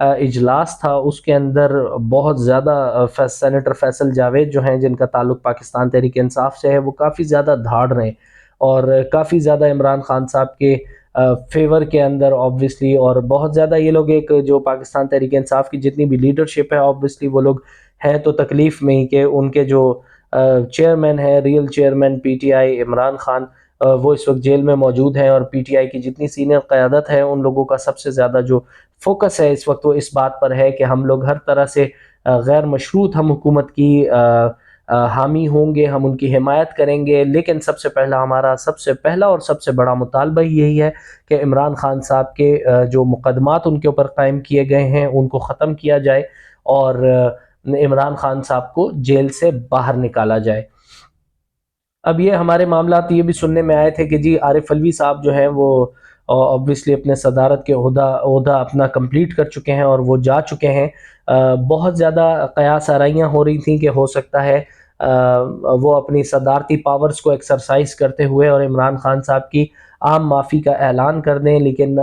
اجلاس تھا اس کے اندر بہت زیادہ سینیٹر فیصل جاوید جو ہیں جن کا تعلق پاکستان تحریک انصاف سے ہے وہ کافی زیادہ دھاڑ رہے ہیں اور کافی زیادہ عمران خان صاحب کے فیور کے اندر آبویسلی، اور بہت زیادہ یہ لوگ ایک جو پاکستان تحریک انصاف کی جتنی بھی لیڈرشپ ہے آبویسلی وہ لوگ ہیں تو تکلیف میں ہی کہ ان کے جو چیئرمین ہے، real chairman P T I Imran Khan, وہ اس وقت جیل میں موجود ہیں، اور پی ٹی آئی کی جتنی سینئر قیادت ہے ان لوگوں کا سب سے زیادہ جو فوکس ہے اس وقت وہ اس بات پر ہے کہ ہم لوگ ہر طرح سے غیر مشروط ہم حکومت کی حامی ہوں گے، ہم ان کی حمایت کریں گے، لیکن سب سے پہلا ہمارا سب سے پہلا اور سب سے بڑا مطالبہ یہی ہے کہ عمران خان صاحب کے جو مقدمات ان کے اوپر قائم کیے گئے ہیں ان کو ختم کیا جائے اور عمران خان صاحب کو جیل سے باہر نکالا جائے۔ اب یہ ہمارے معاملات یہ بھی سننے میں آئے تھے کہ جی عارف علوی صاحب جو ہیں وہ obviously اپنے صدارت کے عہدہ اپنا کمپلیٹ کر چکے ہیں اور وہ جا چکے ہیں۔ بہت زیادہ قیاس آرائیاں ہو رہی تھیں کہ ہو سکتا ہے وہ اپنی صدارتی پاورز کو ایکسرسائز کرتے ہوئے اور عمران خان صاحب کی عام معافی کا اعلان کر دیں، لیکن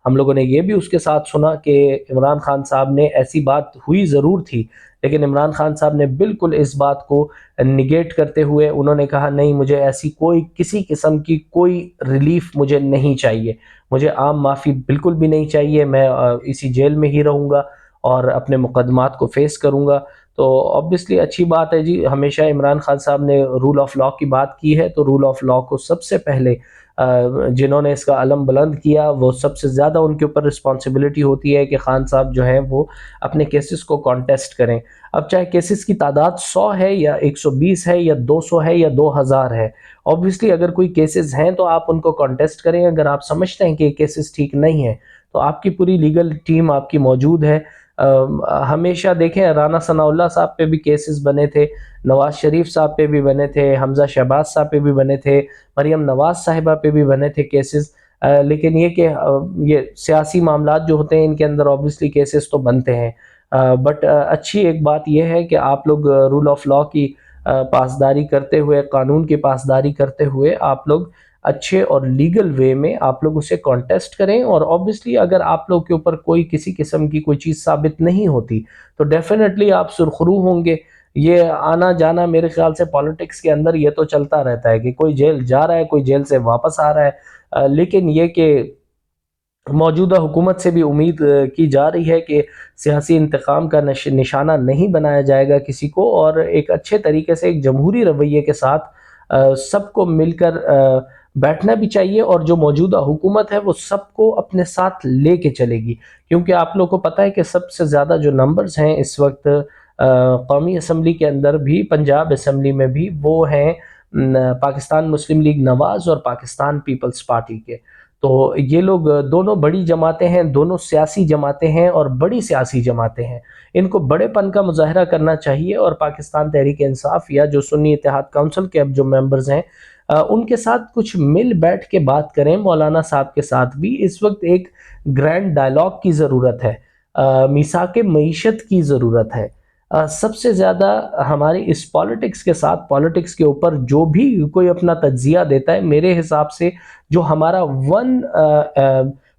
ہم لوگوں نے یہ بھی اس کے ساتھ سنا کہ عمران خان صاحب نے ایسی بات ہوئی ضرور تھی، لیکن عمران خان صاحب نے بالکل اس بات کو نگیٹ کرتے ہوئے انہوں نے کہا نہیں، مجھے ایسی کوئی کسی قسم کی کوئی ریلیف مجھے نہیں چاہیے، مجھے عام معافی بالکل بھی نہیں چاہیے، میں اسی جیل میں ہی رہوں گا اور اپنے مقدمات کو فیس کروں گا۔ تو obviously اچھی بات ہے جی، ہمیشہ عمران خان صاحب نے رول آف لاء کی بات کی ہے تو رول آف لاء کو سب سے پہلے جنہوں نے اس کا علم بلند کیا وہ سب سے زیادہ ان کے اوپر رسپانسبلٹی ہوتی ہے کہ خان صاحب جو ہیں وہ اپنے کیسز کو کانٹیسٹ کریں۔ اب چاہے کیسز کی تعداد 100 ہے یا 120 ہے یا 200 ہے یا 2000 ہے، obviously اگر کوئی کیسز ہیں تو آپ ان کو کانٹیسٹ کریں۔ اگر آپ سمجھتے ہیں کہ کیسز ٹھیک نہیں ہیں تو آپ کی پوری لیگل ٹیم آپ کی موجود ہے۔ ہمیشہ دیکھیں رانا ثناء اللہ صاحب پہ بھی کیسز بنے تھے، نواز شریف صاحب پہ بھی بنے تھے، حمزہ شہباز صاحب پہ بھی بنے تھے، مریم نواز صاحبہ پہ بھی بنے تھے کیسز، لیکن یہ کہ یہ سیاسی معاملات جو ہوتے ہیں ان کے اندر obviously کیسز تو بنتے ہیں، بٹ اچھی ایک بات یہ ہے کہ آپ لوگ رول آف لاء کی پاسداری کرتے ہوئے، قانون کی پاسداری کرتے ہوئے آپ لوگ اچھے اور لیگل وے میں آپ لوگ اسے کانٹیسٹ کریں، اور obviously اگر آپ لوگ کے اوپر کوئی کسی قسم کی کوئی چیز ثابت نہیں ہوتی تو ڈیفینیٹلی آپ سرخرو ہوں گے۔ یہ آنا جانا میرے خیال سے پالیٹکس کے اندر یہ تو چلتا رہتا ہے کہ کوئی جیل جا رہا ہے، کوئی جیل سے واپس آ رہا ہے، لیکن یہ کہ موجودہ حکومت سے بھی امید کی جا رہی ہے کہ سیاسی انتقام کا نشانہ نہیں بنایا جائے گا کسی کو، اور ایک اچھے طریقے سے ایک جمہوری رویے کے ساتھ سب کو مل کر بیٹھنا بھی چاہیے، اور جو موجودہ حکومت ہے وہ سب کو اپنے ساتھ لے کے چلے گی، کیونکہ آپ لوگوں کو پتہ ہے کہ سب سے زیادہ جو نمبرز ہیں اس وقت قومی اسمبلی کے اندر بھی، پنجاب اسمبلی میں بھی، وہ ہیں پاکستان مسلم لیگ نواز اور پاکستان پیپلز پارٹی کے۔ تو یہ لوگ دونوں بڑی جماعتیں ہیں، دونوں سیاسی جماعتیں ہیں اور بڑی سیاسی جماعتیں ہیں، ان کو بڑے پن کا مظاہرہ کرنا چاہیے، اور پاکستان تحریک انصاف یا جو سنی اتحاد کونسل کے اب جو ممبرز ہیں ان کے ساتھ کچھ مل بیٹھ کے بات کریں، مولانا صاحب کے ساتھ بھی اس وقت ایک گرینڈ ڈائلاگ کی ضرورت ہے، میثاق معیشت کی ضرورت ہے۔ سب سے زیادہ ہماری اس پالیٹکس کے ساتھ، پالیٹکس کے اوپر جو بھی کوئی اپنا تجزیہ دیتا ہے، میرے حساب سے جو ہمارا ون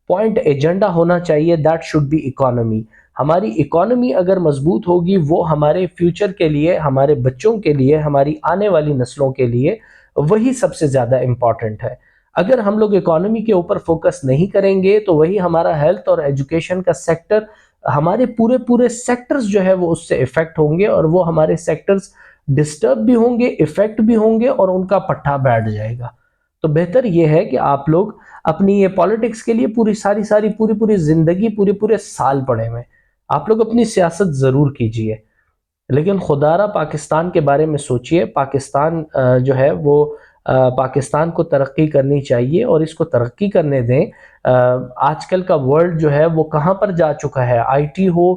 پوائنٹ ایجنڈا ہونا چاہیے دیٹ شوڈ بی اکانومی۔ ہماری اکانومی اگر مضبوط ہوگی وہ ہمارے فیوچر کے لیے، ہمارے بچوں کے لیے، ہماری آنے والی نسلوں کے لیے وہی سب سے زیادہ امپورٹنٹ ہے۔ اگر ہم لوگ اکانومی کے اوپر فوکس نہیں کریں گے تو وہی ہمارا ہیلتھ اور ایجوکیشن کا سیکٹر، ہمارے پورے سیکٹرز جو ہے وہ اس سے افیکٹ ہوں گے، اور وہ ہمارے سیکٹرز ڈسٹرب بھی ہوں گے، افیکٹ بھی ہوں گے، اور ان کا پٹھا بیٹھ جائے گا۔ تو بہتر یہ ہے کہ آپ لوگ اپنی یہ پالیٹکس کے لیے پوری زندگی، پورے سال پڑے ہوئے آپ لوگ اپنی سیاست ضرور کیجئے، لیکن خدا را پاکستان کے بارے میں سوچئے۔ پاکستان جو ہے وہ پاکستان کو ترقی کرنی چاہیے اور اس کو ترقی کرنے دیں۔ آج کل کا ورلڈ جو ہے وہ کہاں پر جا چکا ہے، آئی ٹی ہو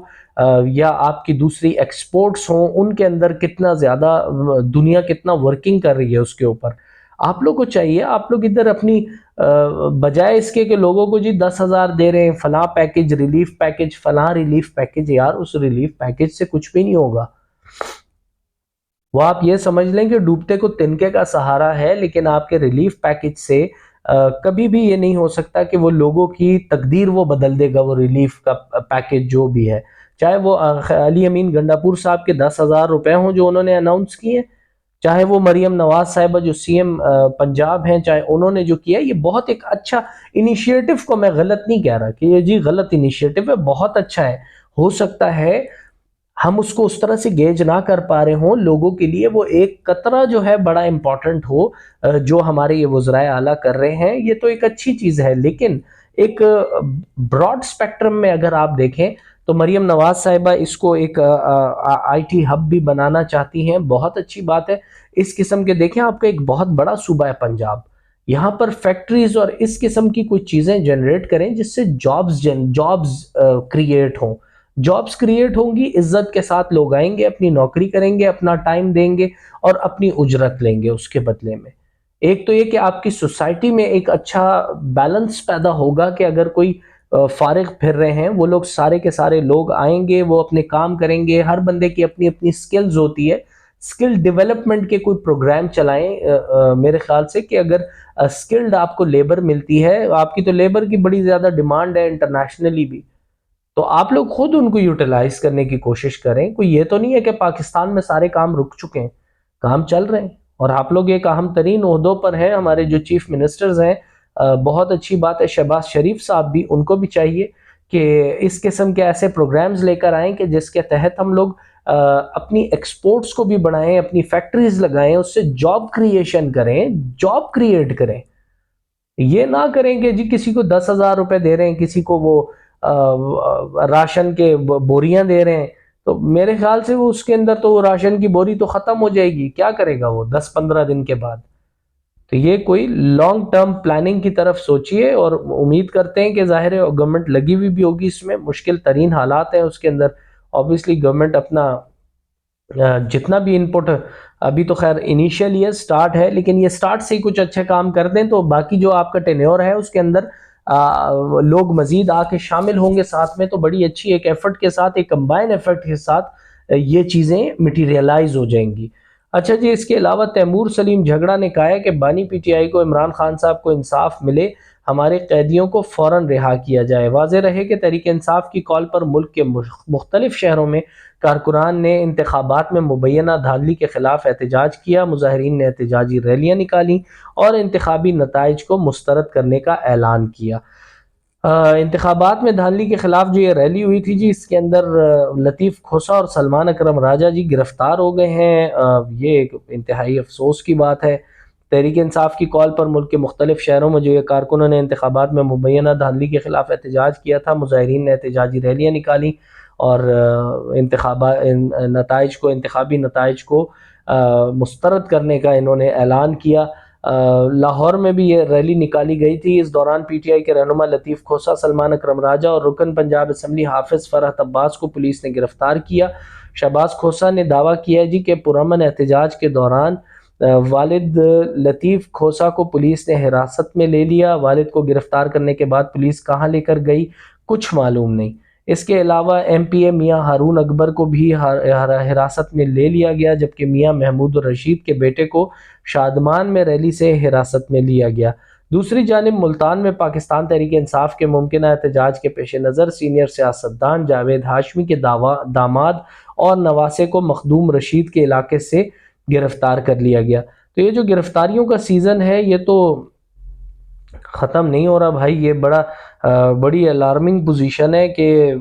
یا آپ کی دوسری ایکسپورٹس ہوں، ان کے اندر کتنا زیادہ دنیا کتنا ورکنگ کر رہی ہے اس کے اوپر۔ آپ لوگ کو چاہیے آپ لوگ ادھر اپنی بجائے اس کے کہ لوگوں کو جی 10,000 دے رہے ہیں، فلاں پیکج، ریلیف پیکج، فلاں ریلیف پیکج، یار اس ریلیف پیکج سے کچھ بھی نہیں ہوگا۔ وہ آپ یہ سمجھ لیں کہ ڈوبتے کو تنکے کا سہارا ہے، لیکن آپ کے ریلیف پیکج سے کبھی بھی یہ نہیں ہو سکتا کہ وہ لوگوں کی تقدیر وہ بدل دے گا، وہ ریلیف کا پیکیج جو بھی ہے، چاہے وہ علی امین گنڈاپور صاحب کے 10,000 روپے ہوں جو انہوں نے اناؤنس کیے، چاہے وہ مریم نواز صاحبہ جو سی ایم پنجاب ہیں، چاہے انہوں نے جو کیا، یہ بہت ایک اچھا انیشیٹو کو میں غلط نہیں کہہ رہا کہ یہ جی غلط انیشیٹو ہے، بہت اچھا ہے، ہو سکتا ہے ہم اس کو اس طرح سے گیج نہ کر پا رہے ہوں، لوگوں کے لیے وہ ایک قطرہ جو ہے بڑا امپورٹنٹ ہو، جو ہمارے یہ وزرائے اعلیٰ کر رہے ہیں، یہ تو ایک اچھی چیز ہے، لیکن ایک براڈ سپیکٹرم میں اگر آپ دیکھیں تو مریم نواز صاحبہ اس کو ایک آئی ٹی ہب بھی بنانا چاہتی ہیں، بہت اچھی بات ہے۔ اس قسم کے دیکھیں، آپ کا ایک بہت بڑا صوبہ ہے پنجاب، یہاں پر فیکٹریز اور اس قسم کی کچھ چیزیں جنریٹ کریں جس سے جابز کریٹ ہوں، جابز کریٹ ہوں گی، عزت کے ساتھ لوگ آئیں گے، اپنی نوکری کریں گے، اپنا ٹائم دیں گے اور اپنی اجرت لیں گے اس کے بدلے میں۔ ایک تو یہ کہ آپ کی سوسائٹی میں ایک اچھا بیلنس پیدا ہوگا کہ اگر کوئی فارغ پھر رہے ہیں، وہ لوگ سارے کے سارے لوگ آئیں گے، وہ اپنے کام کریں گے، ہر بندے کی اپنی اپنی سکلز ہوتی ہے، سکل ڈیولپمنٹ کے کوئی پروگرام چلائیں، میرے خیال سے کہ اگر سکلڈ آپ کو لیبر ملتی ہے، آپ کی تو لیبر کی بڑی زیادہ ڈیمانڈ ہے انٹرنیشنلی بھی، تو آپ لوگ خود ان کو یوٹیلائز کرنے کی کوشش کریں۔ کوئی یہ تو نہیں ہے کہ پاکستان میں سارے کام رک چکے ہیں، کام چل رہے ہیں، اور آپ لوگ ایک اہم ترین عہدوں پر ہیں، ہمارے جو چیف منسٹرز ہیں، بہت اچھی بات ہے، شہباز شریف صاحب بھی، ان کو بھی چاہیے کہ اس قسم کے ایسے پروگرامز لے کر آئیں کہ جس کے تحت ہم لوگ اپنی ایکسپورٹس کو بھی بڑھائیں، اپنی فیکٹریز لگائیں، اس سے جاب کریشن کریں، جاب کریٹ کریں، یہ نہ کریں کہ جی کسی کو 10,000 روپے دے رہے ہیں، کسی کو وہ راشن کے بوریاں دے رہے ہیں، تو میرے خیال سے وہ اس کے اندر تو وہ راشن کی بوری تو ختم ہو جائے گی، کیا کرے گا وہ 10-15 دن کے بعد؟ تو یہ کوئی لانگ ٹرم پلاننگ کی طرف سوچئے، اور امید کرتے ہیں کہ ظاہر ہے گورنمنٹ لگی ہوئی بھی ہوگی اس میں، مشکل ترین حالات ہیں اس کے اندر، obviously گورنمنٹ اپنا جتنا بھی انپٹ، ابھی تو خیر انیشیل یہ سٹارٹ ہے، لیکن یہ سٹارٹ سے ہی کچھ اچھے کام کر دیں تو باقی جو آپ کا ٹینیور ہے اس کے اندر لوگ مزید آ کے شامل ہوں گے ساتھ میں، تو بڑی اچھی ایک ایفرٹ کے ساتھ، ایک کمبائن ایفرٹ کے ساتھ یہ چیزیں مٹیریلائز ہو جائیں گی۔ اچھا جی، اس کے علاوہ تیمور سلیم جھگڑا نے کہا ہے کہ بانی پی ٹی آئی کو عمران خان صاحب کو انصاف ملے، ہمارے قیدیوں کو فوراً رہا کیا جائے۔ واضح رہے کہ تحریک انصاف کی کال پر ملک کے مختلف شہروں میں کارکنان نے انتخابات میں مبینہ دھاندلی کے خلاف احتجاج کیا، مظاہرین نے احتجاجی ریلیاں نکالیں اور انتخابی نتائج کو مسترد کرنے کا اعلان کیا۔ انتخابات میں دھاندلی کے خلاف جو یہ ریلی ہوئی تھی جی، اس کے اندر لطیف کھوسہ اور سلمان اکرم راجہ جی گرفتار ہو گئے ہیں، یہ ایک انتہائی افسوس کی بات ہے۔ تحریک انصاف کی کال پر ملک کے مختلف شہروں میں جو یہ کارکنوں نے انتخابات میں مبینہ دھاندلی کے خلاف احتجاج کیا تھا، مظاہرین نے احتجاجی ریلیاں نکالی اور انتخابی نتائج کو مسترد کرنے کا انہوں نے اعلان کیا۔ لاہور میں بھی یہ ریلی نکالی گئی تھی، اس دوران پی ٹی آئی کے رہنما لطیف کھوسہ، سلمان اکرم راجہ اور رکن پنجاب اسمبلی حافظ فرحت عباس کو پولیس نے گرفتار کیا۔ شہباز کھوسہ نے دعویٰ کیا جی کہ پرامن احتجاج کے دوران والد لطیف کھوسہ کو پولیس نے حراست میں لے لیا، والد کو گرفتار کرنے کے بعد پولیس کہاں لے کر گئی کچھ معلوم نہیں۔ اس کے علاوہ ایم پی اے میاں ہارون اکبر کو بھی حراست میں لے لیا گیا، جبکہ میاں محمود الرشید کے بیٹے کو شادمان میں ریلی سے حراست میں لیا گیا۔ دوسری جانب ملتان میں پاکستان تحریک انصاف کے ممکنہ احتجاج کے پیش نظر سینئر سیاستدان جاوید ہاشمی کے داماد اور نواسے کو مخدوم رشید کے علاقے سے گرفتار کر لیا گیا۔ تو یہ جو گرفتاریوں کا سیزن ہے یہ تو ختم نہیں ہو رہا بھائی، یہ بڑی الارمنگ پوزیشن ہے کہ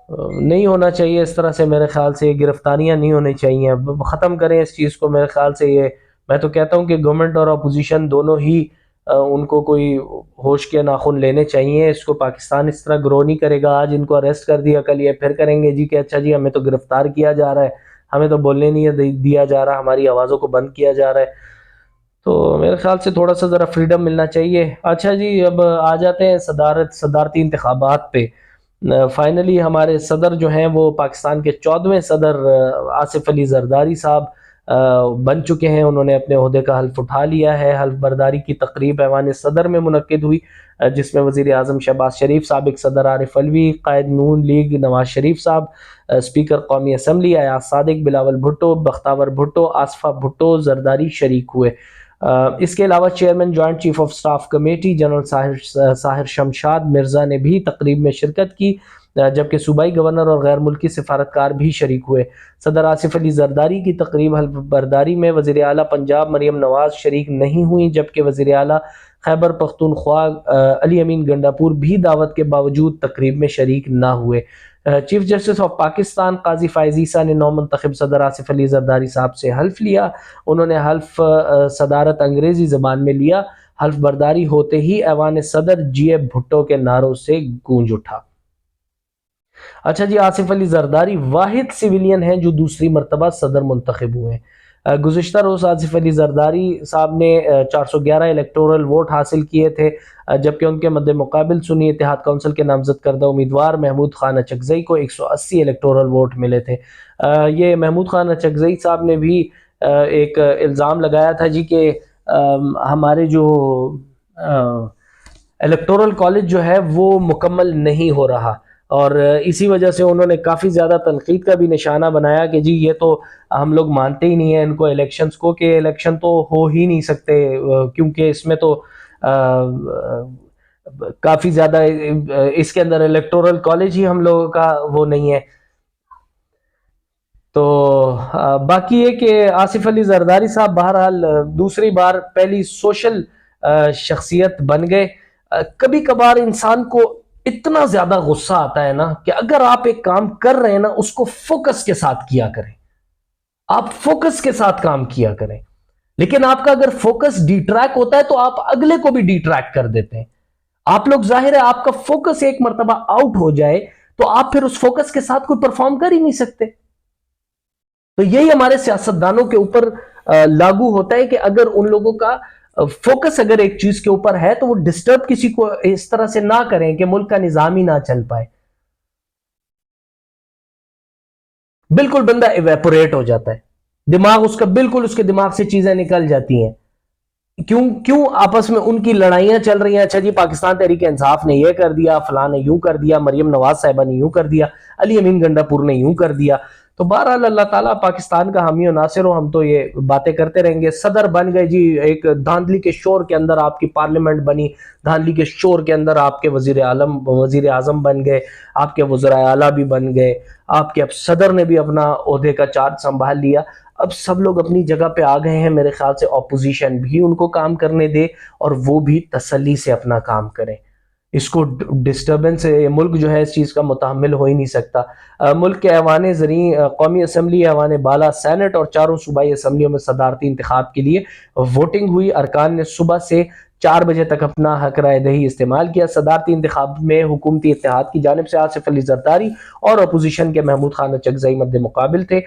نہیں ہونا چاہیے اس طرح سے، میرے خیال سے یہ گرفتاریاں نہیں ہونی چاہیے، ختم کریں اس چیز کو، میرے خیال سے یہ، میں تو کہتا ہوں کہ گورنمنٹ اور اپوزیشن دونوں ہی ان کو کوئی ہوش کے ناخن لینے چاہیے، اس کو پاکستان اس طرح گرو نہیں کرے گا، آج ان کو اریسٹ کر دیا کل یہ پھر کریں گے جی کہ اچھا جی ہمیں تو گرفتار کیا جا رہا ہے، ہمیں تو بولنے نہیں دیا جا رہا، ہماری آوازوں کو بند کیا جا رہا ہے، تو میرے خیال سے تھوڑا سا ذرا فریڈم ملنا چاہیے۔ اچھا جی، اب آ جاتے ہیں صدارتی انتخابات پہ۔ فائنلی ہمارے صدر جو ہیں وہ پاکستان کے 14ویں صدر آصف علی زرداری صاحب بن چکے ہیں، انہوں نے اپنے عہدے کا حلف اٹھا لیا ہے۔ حلف برداری کی تقریب ایوان صدر میں منعقد ہوئی، جس میں وزیر اعظم شہباز شریف، سابق صدر عارف علوی، قائد نون لیگ نواز شریف صاحب، اسپیکر قومی اسمبلی ایاز صادق، بلاول بھٹو، بختاور بھٹو، آصفہ بھٹو زرداری شریک ہوئے۔ اس کے علاوہ chairman joint chief of staff committee general Sahir Shamshad Mirza نے بھی تقریب میں شرکت کی، جبکہ صوبائی گورنر اور غیر ملکی سفارتکار بھی شریک ہوئے۔ صدر آصف علی زرداری کی تقریب حلف برداری میں وزیر اعلیٰ پنجاب مریم نواز شریک نہیں ہوئیں، جبکہ وزیر اعلیٰ خیبر پختونخوا علی امین گنڈاپور بھی دعوت کے باوجود تقریب میں شریک نہ ہوئے۔ چیف جسٹس آف پاکستان قاضی فائز عیسیٰ نے نو منتخب صدر آصف علی زرداری صاحب سے حلف لیا۔ انہوں نے حلف صدارت انگریزی زبان میں لیا۔ حلف برداری ہوتے ہی ایوان صدر جی اے بھٹو کے نعروں سے گونج اٹھا۔ اچھا جی، آصف علی زرداری واحد سویلین ہیں جو دوسری مرتبہ صدر منتخب ہوئے ہیں۔ گزشتہ روز آصف علی زرداری صاحب نے 411 الیکٹورل ووٹ حاصل کیے تھے، جبکہ ان کے مد مقابل سنی اتحاد کونسل کے نامزد کردہ امیدوار محمود خان اچکزئی کو 180 الیکٹورل ووٹ ملے تھے۔ یہ محمود خان اچکزئی صاحب نے بھی ایک الزام لگایا تھا جی کہ ہمارے جو الیکٹورل کالج جو ہے وہ مکمل نہیں ہو رہا، اور اسی وجہ سے انہوں نے کافی زیادہ تنقید کا بھی نشانہ بنایا کہ جی یہ تو ہم لوگ مانتے ہی نہیں ہیں ان کو الیکشنز کو، کہ الیکشن تو ہو ہی نہیں سکتے کیونکہ اس میں تو کافی زیادہ اس کے اندر الیکٹورل کالج ہی ہم لوگوں کا وہ نہیں ہے۔ تو باقی یہ کہ آصف علی زرداری صاحب بہرحال دوسری بار پہلی سوشل شخصیت بن گئے۔ کبھی کبھار انسان کو اتنا زیادہ غصہ آتا ہے نا کہ اگر آپ ایک کام کر رہے ہیں نا اس کو فوکس کے ساتھ کیا کریں، آپ فوکس کے ساتھ کام کیا کریں، لیکن آپ کا اگر فوکس ڈی ٹریک ہوتا ہے تو آپ اگلے کو بھی ڈی ٹریک کر دیتے ہیں۔ آپ لوگ ظاہر ہے آپ کا فوکس ایک مرتبہ آؤٹ ہو جائے تو آپ پھر اس فوکس کے ساتھ کوئی پرفارم کر ہی نہیں سکتے۔ تو یہی ہمارے سیاستدانوں کے اوپر لاگو ہوتا ہے کہ اگر ان لوگوں کا فوکس اگر ایک چیز کے اوپر ہے تو وہ ڈسٹرب کسی کو اس طرح سے نہ کریں کہ ملک کا نظام ہی نہ چل پائے۔ بالکل بندہ ایویپوریٹ ہو جاتا ہے، دماغ اس کا بالکل اس کے دماغ سے چیزیں نکل جاتی ہیں۔ کیوں آپس میں ان کی لڑائیاں چل رہی ہیں؟ اچھا جی پاکستان تحریک انصاف نے یہ کر دیا، فلاں نے یوں کر دیا، مریم نواز صاحبہ نے یوں کر دیا، علی امین گنڈاپور نے یوں کر دیا۔ تو بہرحال اللہ تعالیٰ پاکستان کا حامی و ناصر ہو، ہم تو یہ باتیں کرتے رہیں گے۔ صدر بن گئے جی، ایک دھاندلی کے شور کے اندر آپ کی پارلیمنٹ بنی، دھاندلی کے شور کے اندر آپ کے وزیر اعظم بن گئے، آپ کے وزراء اعلیٰ بھی بن گئے، آپ کے اب صدر نے بھی اپنا عہدے کا چارج سنبھال لیا۔ اب سب لوگ اپنی جگہ پہ آ گئے ہیں، میرے خیال سے اپوزیشن بھی ان کو کام کرنے دے اور وہ بھی تسلی سے اپنا کام کریں۔ اس کو ڈسٹربنس، ملک جو ہے اس چیز کا متحمل ہو ہی نہیں سکتا۔ ملک کے ایوان زریں، قومی اسمبلی، ایوان بالا، سینٹ اور چاروں صوبائی اسمبلیوں میں صدارتی انتخاب کے لیے ووٹنگ ہوئی۔ ارکان نے صبح سے 4 بجے تک اپنا حق رائے دہی استعمال کیا۔ صدارتی انتخاب میں حکومتی اتحاد کی جانب سے آصف علی زرداری اور اپوزیشن کے محمود خان اچکزئی مد مقابل تھے۔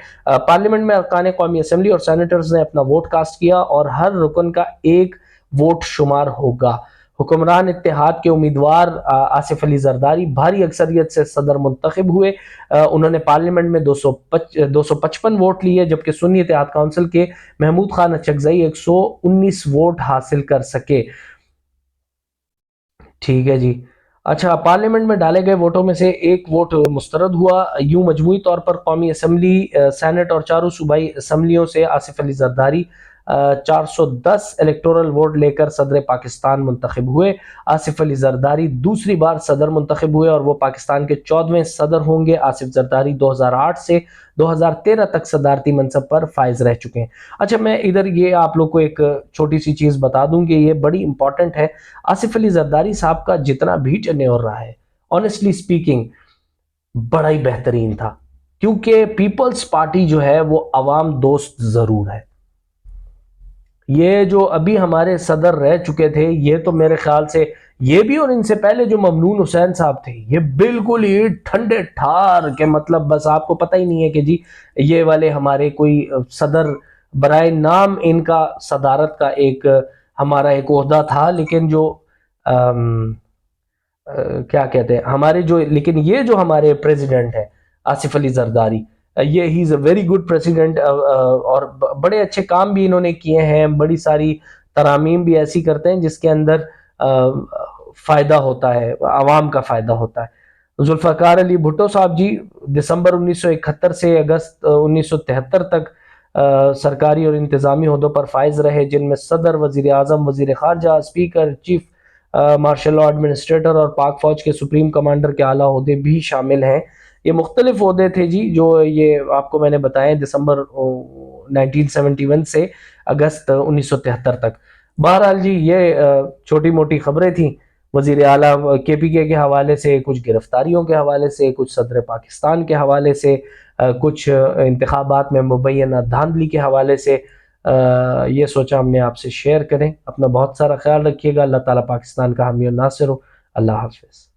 پارلیمنٹ میں ارکان قومی اسمبلی اور سینیٹرز نے اپنا ووٹ کاسٹ کیا اور ہر رکن کا ایک ووٹ شمار ہوگا۔ حکمران اتحاد کے امیدوار آصف علی زرداری بھاری اکثریت سے صدر منتخب ہوئے۔ انہوں نے پارلیمنٹ میں 255 ووٹ لیے، جبکہ سنی اتحاد کونسل کے محمود خان اچکزئی 119 ووٹ حاصل کر سکے۔ ٹھیک ہے جی۔ اچھا، پارلیمنٹ میں ڈالے گئے ووٹوں میں سے ایک ووٹ مسترد ہوا۔ یوں مجموعی طور پر قومی اسمبلی، سینٹ اور چاروں صوبائی اسمبلیوں سے آصف علی زرداری 410 الیکٹورل ووٹ لے کر صدر پاکستان منتخب ہوئے۔ آصف علی زرداری دوسری بار صدر منتخب ہوئے اور وہ پاکستان کے 14ویں صدر ہوں گے۔ آصف زرداری 2008 سے 2013 تک صدارتی منصب پر فائز رہ چکے ہیں۔ اچھا، میں ادھر یہ آپ لوگ کو ایک چھوٹی سی چیز بتا دوں کہ یہ بڑی امپورٹنٹ ہے۔ آصف علی زرداری صاحب کا جتنا بھی ٹینیور رہا ہے، آنیسٹلی سپیکنگ بڑا ہی بہترین تھا، کیونکہ پیپلز پارٹی جو ہے وہ عوام دوست ضرور ہے۔ یہ جو ابھی ہمارے صدر رہ چکے تھے، یہ تو میرے خیال سے یہ بھی اور ان سے پہلے جو ممنون حسین صاحب تھے، یہ بالکل ہی ٹھنڈے ٹھار کے، مطلب بس آپ کو پتہ ہی نہیں ہے کہ جی یہ والے ہمارے کوئی صدر، برائے نام ان کا صدارت کا ایک ہمارا ایک عہدہ تھا، لیکن جو کیا کہتے ہیں ہمارے جو، لیکن یہ جو ہمارے پریزیڈنٹ ہیں آصف علی زرداری، یہ ہی از اے ویری گڈ پریزیڈنٹ، اور بڑے اچھے کام بھی انہوں نے کیے ہیں، بڑی ساری ترامیم بھی ایسی کرتے ہیں جس کے اندر فائدہ ہوتا ہے، عوام کا فائدہ ہوتا ہے۔ ذوالفقار علی بھٹو صاحب جی دسمبر 1971 سے اگست 1973 تک سرکاری اور انتظامی عہدوں پر فائز رہے، جن میں صدر، وزیر اعظم، وزیر خارجہ، speaker, chief marshal law administrator اور پاک فوج کے سپریم کمانڈر کے اعلیٰ عہدے بھی شامل ہیں۔ یہ مختلف عہدے تھے جی، جو یہ آپ کو میں نے بتائے دسمبر 1971 سے اگست 1973 تک۔ بہرحال جی یہ چھوٹی موٹی خبریں تھیں وزیر اعلیٰ KPK کے حوالے سے، کچھ گرفتاریوں کے حوالے سے، کچھ صدر پاکستان کے حوالے سے، کچھ انتخابات میں مبینہ دھاندلی کے حوالے سے۔ یہ سوچا ہم نے آپ سے شیئر کریں۔ اپنا بہت سارا خیال رکھیے گا۔ اللہ تعالیٰ پاکستان کا حامی و ناصر ہو۔ اللہ حافظ۔